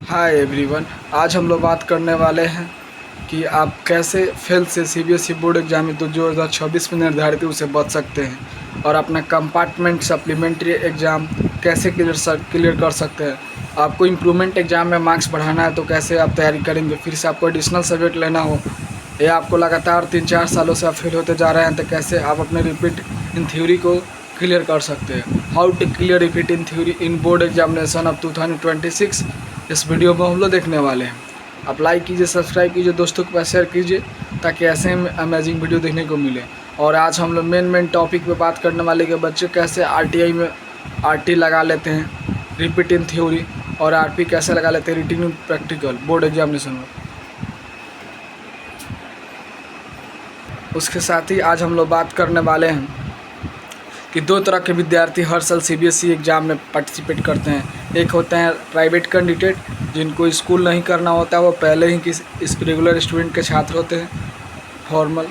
Hi everyone. आज हम लोग बात करने वाले हैं कि आप कैसे फेल से सीबीएसई बोर्ड एग्जाम में 2026 में निर्धारित है उसे बच सकते हैं और अपना कंपार्टमेंट सप्लीमेंट्री एग्ज़ाम कैसे क्लियर कर सकते हैं। आपको इम्प्रूवमेंट एग्ज़ाम में मार्क्स बढ़ाना है तो कैसे आप तैयारी करेंगे। फिर से आपको एडिशनल सब्जेक्ट लेना हो या आपको लगातार 3-4 सालों से आप फेल होते जा रहे हैं तो कैसे आप अपने रिपीट इन थ्योरी को क्लियर कर सकते हैं। How to clear repeat in theory in board examination of 2026 इस वीडियो में हम लोग देखने वाले हैं। आप लाइक कीजिए, सब्सक्राइब कीजिए, दोस्तों के पास शेयर कीजिए ताकि ऐसे अमेजिंग वीडियो देखने को मिले। और आज हम लोग मेन टॉपिक पे बात करने वाले कि बच्चे कैसे आरटीआई में आरटी लगा लेते हैं रिपीट इन थ्योरी और आरपी कैसे लगा लेते हैं रिटिन प्रैक्टिकल बोर्ड एग्जामिनेशन में। उसके साथ ही आज हम लोग बात करने वाले हैं कि दो तरह के विद्यार्थी हर साल सीबीएसई एग्ज़ाम में पार्टिसिपेट करते हैं। एक होते हैं प्राइवेट कैंडिडेट जिनको स्कूल नहीं करना होता, वो पहले ही किसी रेगुलर स्टूडेंट के छात्र होते हैं फॉर्मल,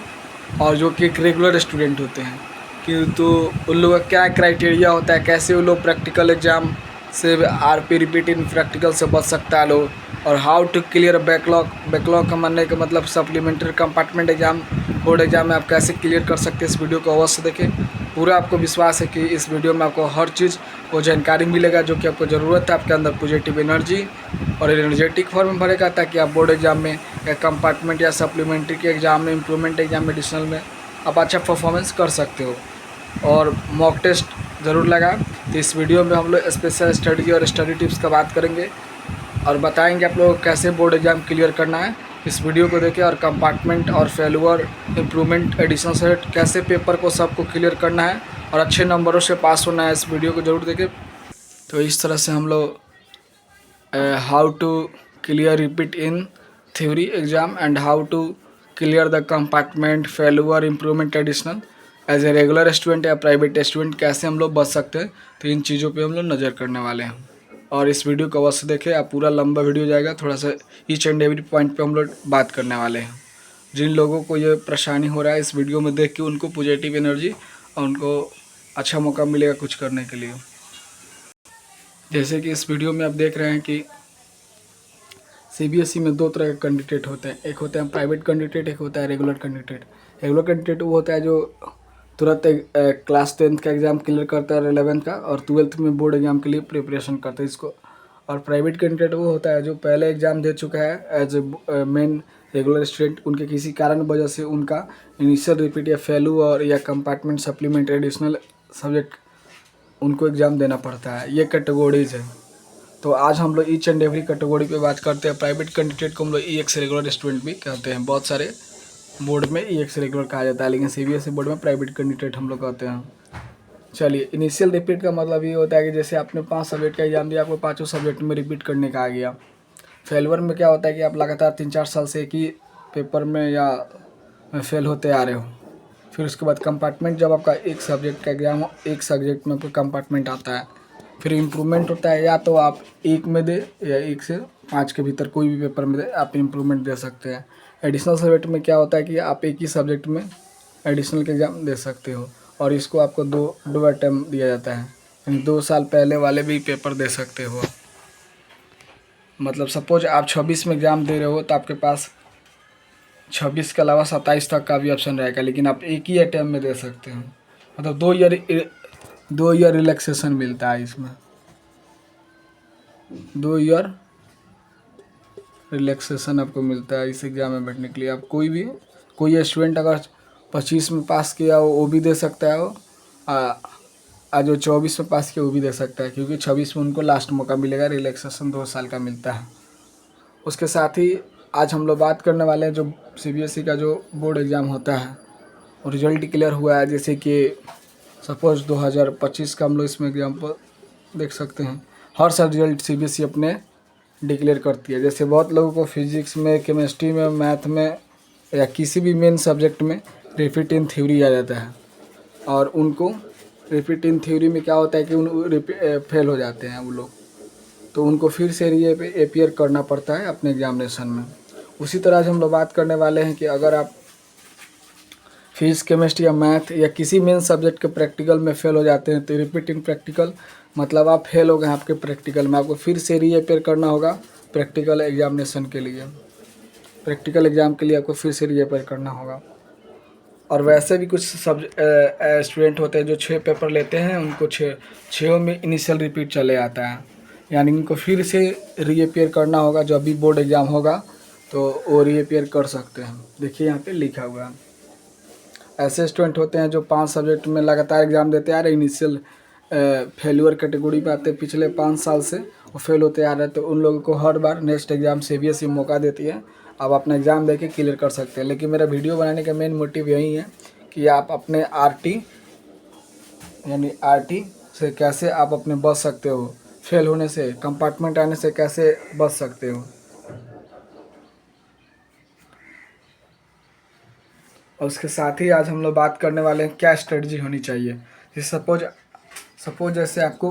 और जो कि एक रेगुलर स्टूडेंट होते हैं कि तो उन लोगों का क्या क्राइटेरिया होता है, कैसे वो लोग प्रैक्टिकल एग्ज़ाम से आरपी रिपीट इन प्रैक्टिकल से बच सकता है लोग, और हाउ टू क्लियर बैकलॉग का मानने का मतलब supplementary compartment exam board exam में आप कैसे क्लियर कर सकते हैं। इस वीडियो को अवश्य देखें। पूरा आपको विश्वास है कि इस वीडियो में आपको हर चीज़ वो जानकारी मिलेगा जो कि आपको ज़रूरत है। आपके अंदर पॉजिटिव एनर्जी और एनर्जेटिक फॉर्म में भरेगा ताकि आप बोर्ड एग्ज़ाम में या कंपार्टमेंट या सप्लीमेंट्री के एग्ज़ाम में, इम्प्रूवमेंट एग्ज़ाम में, एडिशनल में आप अच्छा परफॉर्मेंस कर सकते हो। और मॉक टेस्ट ज़रूर लगाएं। तो इस वीडियो में हम लोग स्पेशल स्टडी और स्टडी टिप्स का बात करेंगे और बताएंगे आप लोगों को कैसे बोर्ड एग्ज़ाम क्लियर करना है। इस वीडियो को देखें और कंपार्टमेंट और फेलुअर, इम्प्रूवमेंट, एडिशनल सब्जेक्ट कैसे पेपर को सबको क्लियर करना है और अच्छे नंबरों से पास होना है। इस वीडियो को ज़रूर देखें। तो इस तरह से हम लोग how to clear repeat in theory exam and how to clear the compartment, failure, improvement, additional as a regular student या प्राइवेट स्टूडेंट कैसे हम लोग बच सकते हैं। तो इन चीज़ों पे हम लोग नज़र करने वाले हैं और इस वीडियो को अवश्य देखें। आप पूरा लंबा वीडियो जाएगा, थोड़ा सा ईच एंड एवरी पॉइंट पे हम लोग बात करने वाले हैं। जिन लोगों को ये परेशानी हो रहा है इस वीडियो में देख के उनको पॉजिटिव एनर्जी और उनको अच्छा मौका मिलेगा कुछ करने के लिए। जैसे कि इस वीडियो में आप देख रहे हैं कि सीबीएसई में दो तरह के कैंडिडेट होते हैं। एक होते हैं प्राइवेट कैंडिडेट, एक होता है रेगुलर कैंडिडेट। रेगुलर कैंडिडेट वो होता है जो तुरंत क्लास 10th का एग्ज़ाम क्लियर करता है, 11th का, और 12th में बोर्ड एग्ज़ाम के लिए प्रिपरेशन करता है इसको। और प्राइवेट कैंडिडेट वो होता है जो पहले एग्ज़ाम दे चुका है as a main regular student, उनके किसी कारण वजह से उनका इनिशियल रिपीट या फेलू और या कंपार्टमेंट सप्लीमेंट एडिशनल सब्जेक्ट उनको एग्ज़ाम देना पड़ता है। ये कैटेगोरीज है। तो आज हम लोग ईच एंड एवरी कैटेगरी पे बात करते हैं। प्राइवेट कैंडिडेट को हम लोग ईएक्स रेगुलर स्टूडेंट भी कहते हैं। बहुत सारे बोर्ड में ईएक्स रेगुलर कहा जाता है, लेकिन सीबीएसई बोर्ड में प्राइवेट कैंडिडेट हम लोग कहते हैं। चलिए, इनिशियल रिपीट का मतलब ये होता है कि जैसे आपने 5 सब्जेक्ट का एग्जाम दिया, आपको 5 सब्जेक्ट में रिपीट करने का आ गया। फेलवर में क्या होता है कि आप लगातार 3-4 साल से एक ही पेपर में या फेल होते आ रहे हो। फिर उसके बाद कंपार्टमेंट, जब आपका एक सब्जेक्ट का एग्जाम हो, एक सब्जेक्ट में आपको कंपार्टमेंट आता है। फिर इम्प्रूवमेंट होता है, या तो आप 1 में दे या 1 से 5 के भीतर कोई भी पेपर में दे आप इम्प्रूवमेंट दे सकते हैं। एडिशनल सब्जेक्ट में क्या होता है कि आप एक ही सब्जेक्ट में एडिशनल के एग्ज़ाम दे सकते हो और इसको आपको दो अटैम्प्ट दिया जाता है, यानी 2 साल पहले वाले भी पेपर दे सकते हो। मतलब सपोज आप 26 में एग्ज़ाम दे रहे हो तो आपके पास 26 के अलावा 27 तक का भी ऑप्शन रहेगा, लेकिन आप एक ही अटैम्प्ट में दे सकते हो। मतलब 2 ईयर रिलैक्सेशन मिलता है इसमें। 2 ईयर रिलैक्सेशन आपको मिलता है इस एग्ज़ाम में बैठने के लिए। आप कोई स्टूडेंट अगर 25 में पास किया वो भी दे सकता है, जो 24 में पास किया वो भी दे सकता है, क्योंकि 26 में उनको लास्ट मौका मिलेगा। रिलैक्सेशन 2 साल का मिलता है। उसके साथ ही आज हम लोग बात करने वाले हैं जो सीबीएसई का जो बोर्ड एग्ज़ाम होता है और रिजल्ट क्लियर हुआ है। जैसे कि सपोज 2025 का हम लोग इसमें एग्जाम्पल देख सकते हैं। हर साल रिजल्ट सीबीएसई अपने डिक्लेयर करती है। जैसे बहुत लोगों को फिजिक्स में, केमिस्ट्री में, मैथ में या किसी भी मेन सब्जेक्ट में रिपीट इन थ्योरी आ जाता है, और उनको रिपीट इन थ्योरी में क्या होता है कि फेल हो जाते हैं वो लोग, तो उनको फिर से अपीयर करना पड़ता है अपने एग्जामिनेशन में। उसी तरह से हम लोग बात करने वाले हैं कि अगर आप फिजिक्स, केमिस्ट्री या मैथ या किसी मेन सब्जेक्ट के प्रैक्टिकल में फेल हो जाते हैं तो रिपीट इन प्रैक्टिकल मतलब आप फेल हो गए आपके प्रैक्टिकल में, आपको फिर से रीअपीयर करना होगा प्रैक्टिकल एग्जामिनेशन के लिए। प्रैक्टिकल एग्ज़ाम के लिए आपको फिर से रीअपेयर करना होगा। और वैसे भी कुछ स्टूडेंट होते हैं जो 6 पेपर लेते हैं, उनको 6 में इनिशियल रिपीट चले आता है, यानी उनको फिर से रीअपेयर करना होगा। जब भी बोर्ड एग्ज़ाम होगा तो वो रीअपेयर कर सकते हैं। देखिए यहाँ पे लिखा हुआ है। ऐसे स्टूडेंट होते हैं जो 5 सब्जेक्ट में लगातार एग्ज़ाम देते आ रहे, इनिशियल फेल्यूर कैटेगरी में आते पिछले 5 साल से, वो फेल होते आ रहे, तो उन लोगों को हर बार नेक्स्ट एग्ज़ाम CBSE मौका देती है। आप अपना एग्ज़ाम देके क्लियर कर सकते हैं। लेकिन मेरा वीडियो बनाने का मेन मोटिव यही है कि आप अपने RT से कैसे आप अपने बच सकते हो, फेल होने से, कंपार्टमेंट आने से कैसे बच सकते हो। और उसके साथ ही आज हम लोग बात करने वाले हैं क्या स्ट्रेटजी होनी चाहिए। जैसे सपोज जैसे आपको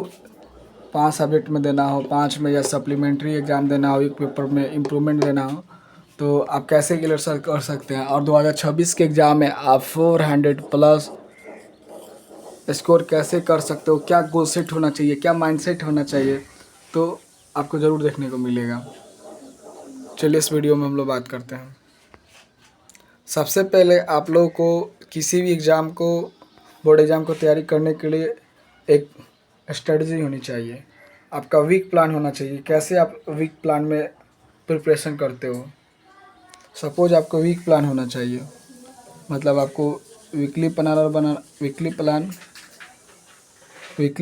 5 सब्जेक्ट में देना हो, 5 में या सप्लीमेंट्री एग्ज़ाम देना हो, एक पेपर में इम्प्रूवमेंट देना हो, तो आप कैसे क्लियर कर सकते हैं। और 2026 के एग्ज़ाम में आप 400+ स्कोर कैसे कर सकते हो, क्या गोल सेट होना चाहिए, क्या माइंडसेट होना चाहिए, तो आपको ज़रूर देखने को मिलेगा। चलिए इस वीडियो में हम लोग बात करते हैं। सबसे पहले आप लोगों को किसी भी एग्ज़ाम को, बोर्ड एग्ज़ाम को तैयारी करने के लिए एक स्ट्रेटजी होनी चाहिए। आपका वीक प्लान होना चाहिए। कैसे आप वीक प्लान में प्रिपरेशन करते हो। सपोज आपको वीक प्लान होना चाहिए, मतलब आपको वीकली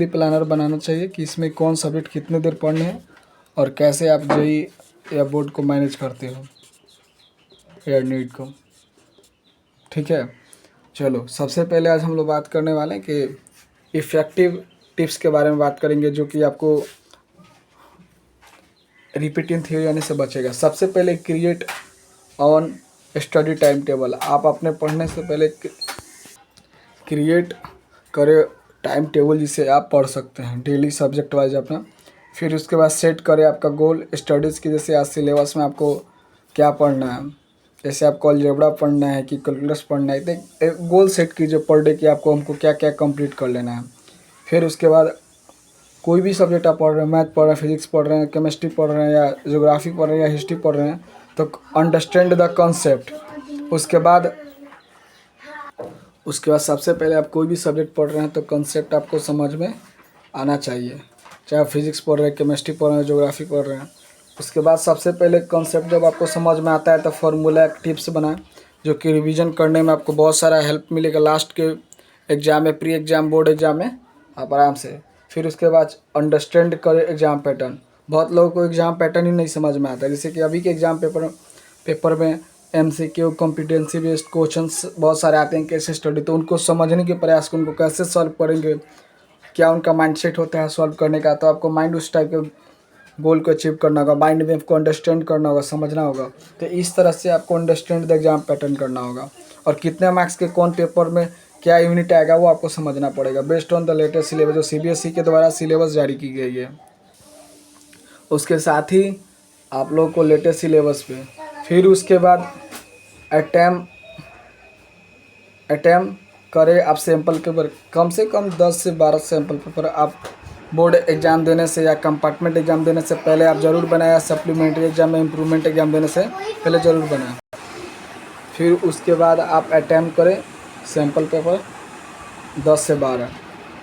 प्लानर बनाना चाहिए कि इसमें कौन सब्जेक्ट कितने देर पढ़ने हैं और कैसे आप JEE या बोर्ड को मैनेज करते हो या नीट को। ठीक है, चलो सबसे पहले आज हम लोग बात करने वाले हैं कि इफ़ेक्टिव टिप्स के बारे में बात करेंगे, जो कि आपको रिपीटिंग थ्योरी आने से बचेगा। सबसे पहले create on study time table. आप अपने पढ़ने से पहले क्रिएट करें टाइम टेबल जिसे आप पढ़ सकते हैं डेली सब्जेक्ट वाइज अपना। फिर उसके बाद सेट करें आपका गोल स्टडीज़ की। जैसे आज सिलेबस में आपको क्या पढ़ना है, जैसे आपको अलजेब्रा पढ़ना है कि कैलकुलस पढ़ना है, तो एक गोल सेट कीजिए पर डे कि आपको हमको क्या क्या कंप्लीट कर लेना है। फिर उसके बाद कोई भी सब्जेक्ट आप पढ़ रहे हैं, मैथ पढ़ रहे हैं, फिजिक्स पढ़ रहे हैं, केमिस्ट्री पढ़ रहे हैं, या ज्योग्राफी पढ़ रहे हैं, या हिस्ट्री पढ़ रहे हैं, तो अंडरस्टैंड द कॉन्सेप्ट। उसके बाद सबसे पहले आप कोई भी सब्जेक्ट पढ़ रहे हैं तो कॉन्सेप्ट आपको समझ में आना चाहिए, चाहे आप फिजिक्स पढ़ रहे हैं, केमिस्ट्री पढ़ रहे हैं, ज्योग्राफी पढ़ रहे हैं। उसके बाद सबसे पहले कॉन्सेप्ट जब आपको समझ में आता है तो फार्मूला टिप्स बनाएं, जो कि रिवीजन करने में आपको बहुत सारा हेल्प मिलेगा। लास्ट के एग्ज़ाम में, प्री एग्ज़ाम, बोर्ड एग्ज़ाम में आप आराम से। फिर उसके बाद अंडरस्टैंड करें एग्ज़ाम पैटर्न। बहुत लोगों को एग्ज़ाम पैटर्न ही नहीं समझ में आता है। जैसे कि अभी के एग्ज़ाम पेपर में MCQ, कॉम्पिटेंसी बेस्ड क्वेश्चंस बहुत सारे आते हैं, कैसे स्टडी, तो उनको समझने के प्रयास को, उनको कैसे सॉल्व करेंगे, क्या उनका माइंडसेट होता है सॉल्व करने का। तो आपको माइंड उस टाइप के गोल को अचीव करना होगा, माइंड में आपको अंडरस्टैंड करना होगा, समझना होगा। तो इस तरह से आपको अंडरस्टैंड द एग्ज़ाम पैटर्न करना होगा। और कितने मार्क्स के कौन पेपर में क्या यूनिट आएगा वो आपको समझना पड़ेगा, based on the latest syllabus, जो CBSE के द्वारा सिलेबस जारी की गई है। उसके साथ ही आप लोग को लेटेस्ट सिलेबस पे, फिर उसके बाद अटैम्प्ट करें आप सैम्पल पेपर, कम से कम 10 से 12 सैम्पल पेपर आप बोर्ड एग्ज़ाम देने से या कंपार्टमेंट एग्ज़ाम देने से पहले आप ज़रूर बनाएं, या सप्लीमेंट्री एग्ज़ाम में इम्प्रूवमेंट एग्ज़ाम देने से पहले ज़रूर बनाएं। फिर उसके बाद आप अटैम्प्ट करें सैम्पल पेपर 10 से 12,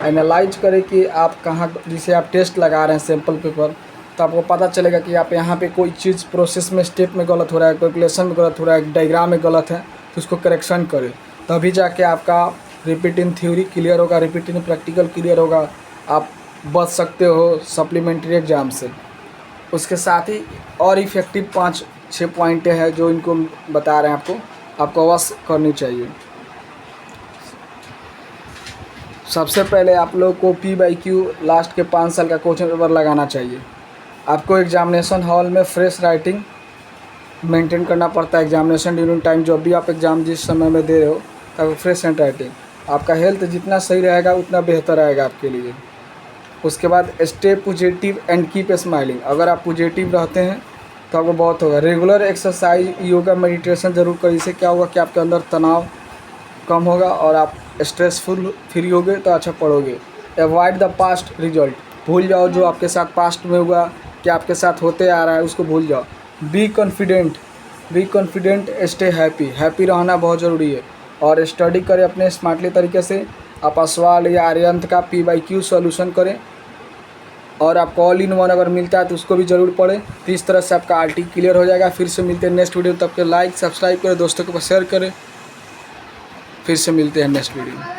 एनालाइज करें कि आप कहाँ, जिसे आप टेस्ट लगा रहे हैं सैम्पल पेपर, तो आपको पता चलेगा कि आप यहाँ पे कोई चीज़ प्रोसेस में, स्टेप में गलत हो रहा है, कैलकुलेशन में गलत हो रहा है, डायग्राम में गलत है, तो उसको करेक्शन करें। तभी जाके आपका रिपीटिंग थ्योरी क्लियर होगा, रिपीटिंग प्रैक्टिकल क्लियर होगा, आप बच सकते हो सप्लीमेंट्री एग्ज़ाम से। उसके साथ ही और इफ़ेक्टिव 5-6 पॉइंटें हैं जो इनको बता रहे हैं, आपको अवश्य करनी चाहिए। सबसे पहले आप लोग को PYQ लास्ट के 5 साल का क्वेश्चन पेपर लगाना चाहिए। आपको एग्जामिनेशन हॉल में फ्रेश राइटिंग मेंटेन करना पड़ता है। एग्जामिनेशन ड्यूरिंग टाइम, जब भी आप एग्ज़ाम जिस समय में दे रहे हो, तब फ्रेश हैंड राइटिंग। आपका हेल्थ जितना सही रहेगा उतना बेहतर रहेगा आपके लिए। उसके बाद stay positive and keep smiling. अगर आप पॉजिटिव रहते हैं तो आपको बहुत होगा। रेगुलर एक्सरसाइज, योगा, मेडिटेशन ज़रूर करें। इससे क्या होगा कि आपके अंदर तनाव कम होगा और आप स्ट्रेसफुल फ्री होगे तो अच्छा पढ़ोगे। Avoid the past result. भूल जाओ जो आपके साथ पास्ट में हुआ, कि आपके साथ होते आ रहा है उसको भूल जाओ। बी कॉन्फिडेंट, स्टे हैप्पी रहना बहुत ज़रूरी है। और स्टडी करें अपने स्मार्टली तरीके से। आप सवाल या आर्यंत का PYQ सॉल्यूशन करें, और आपको ऑल इन वन अगर मिलता है तो उसको भी ज़रूर पढ़ें। तो इस तरह से आपका RT क्लियर हो जाएगा। फिर से मिलते हैं नेक्स्ट वीडियो, तब तक लाइक सब्सक्राइब करें, दोस्तों को शेयर करें। फिर से मिलते हैं नेक्स्ट वीडियो में।